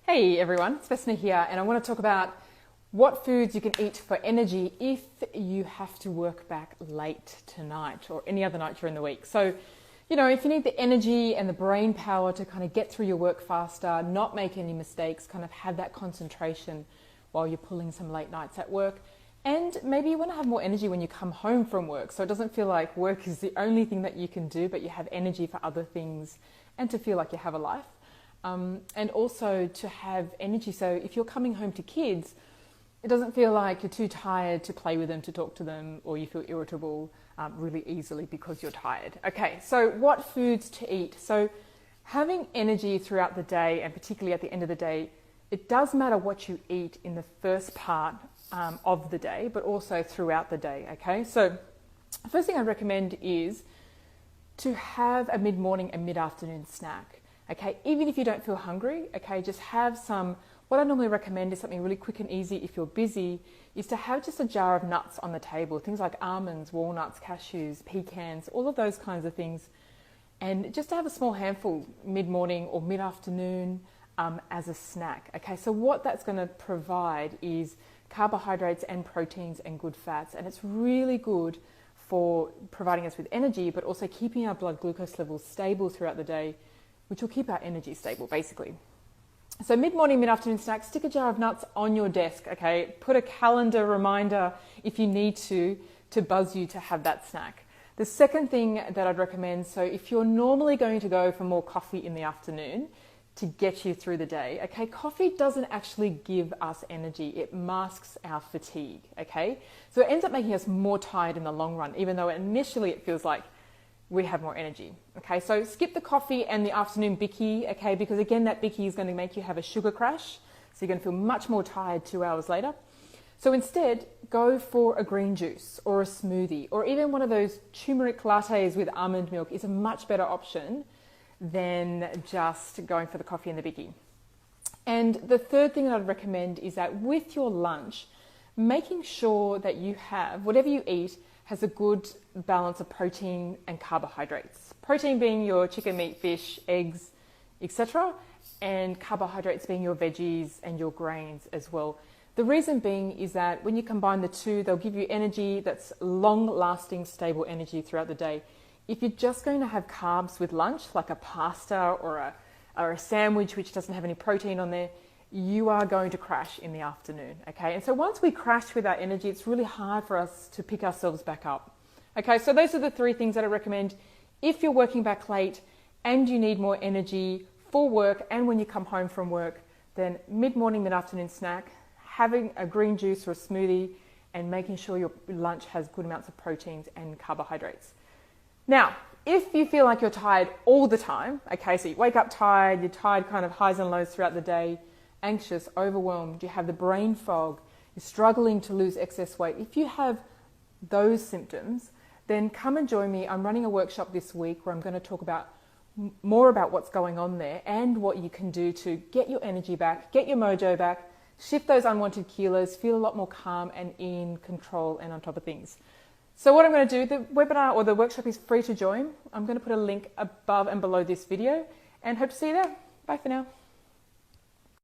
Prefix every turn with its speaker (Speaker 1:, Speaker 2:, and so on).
Speaker 1: Hey everyone, it's Vesna here, and I want to talk about what foods you can eat for energy if you have to work back late tonight or any other night during the week. So, if you need the energy and the brain power to kind of get through your work faster, not make any mistakes, kind of have that concentration while you're pulling some late nights at work, and maybe you want to have more energy when you come home from work, so it doesn't feel like work is the only thing that you can do, but you have energy for other things and to feel like you have a life. And also to have energy. So if you're coming home to kids, it doesn't feel like you're too tired to play with them, to talk to them, or you feel irritable really easily because you're tired. Okay, so what foods to eat? So having energy throughout the day, and particularly at the end of the day, it does matter what you eat in the first part of the day, but also throughout the day, okay? So the first thing I recommend is to have a mid-morning and mid-afternoon snack. Okay, even if you don't feel hungry, okay, just have some, what I normally recommend is something really quick and easy if you're busy, is to have just a jar of nuts on the table, things like almonds, walnuts, cashews, pecans, all of those kinds of things. And just to have a small handful mid-morning or mid-afternoon as a snack. Okay, so what that's going to provide is carbohydrates and proteins and good fats. And it's really good for providing us with energy, but also keeping our blood glucose levels stable throughout the day, which will keep our energy stable, basically. So mid-morning, mid-afternoon snacks, stick a jar of nuts on your desk, okay? Put a calendar reminder if you need to buzz you to have that snack. The second thing that I'd recommend, so if you're normally going to go for more coffee in the afternoon to get you through the day, okay, coffee doesn't actually give us energy. It masks our fatigue, okay? So it ends up making us more tired in the long run, even though initially it feels like we have more energy. Okay, so skip the coffee and the afternoon bicky, okay, because again, that bicky is going to make you have a sugar crash, so you're going to feel much more tired 2 hours later. So instead, go for a green juice or a smoothie, or even one of those turmeric lattes with almond milk is a much better option than just going for the coffee and the bicky. And the third thing that I'd recommend is that with your lunch, making sure that you have, whatever you eat, has a good balance of protein and carbohydrates. Protein being your chicken, meat, fish, eggs, etc. And carbohydrates being your veggies and your grains as well. The reason being is that when you combine the two, they'll give you energy that's long-lasting, stable energy throughout the day. If you're just going to have carbs with lunch, like a pasta or a sandwich which doesn't have any protein on there, you are going to crash in the afternoon, okay? And so once we crash with our energy, it's really hard for us to pick ourselves back up. Okay, so those are the three things that I recommend. If you're working back late and you need more energy for work and when you come home from work, then mid-morning, mid-afternoon snack, having a green juice or a smoothie, and making sure your lunch has good amounts of proteins and carbohydrates. Now, if you feel like you're tired all the time, okay, so you wake up tired, you're tired kind of highs and lows throughout the day, anxious, overwhelmed, you have the brain fog, you're struggling to lose excess weight. If you have those symptoms, then come and join me. I'm running a workshop this week where I'm going to talk about more about what's going on there and what you can do to get your energy back, get your mojo back, shift those unwanted kilos, feel a lot more calm and in control and on top of things. So what I'm going to do, the webinar or the workshop is free to join. I'm going to put a link above and below this video and hope to see you there. Bye for now.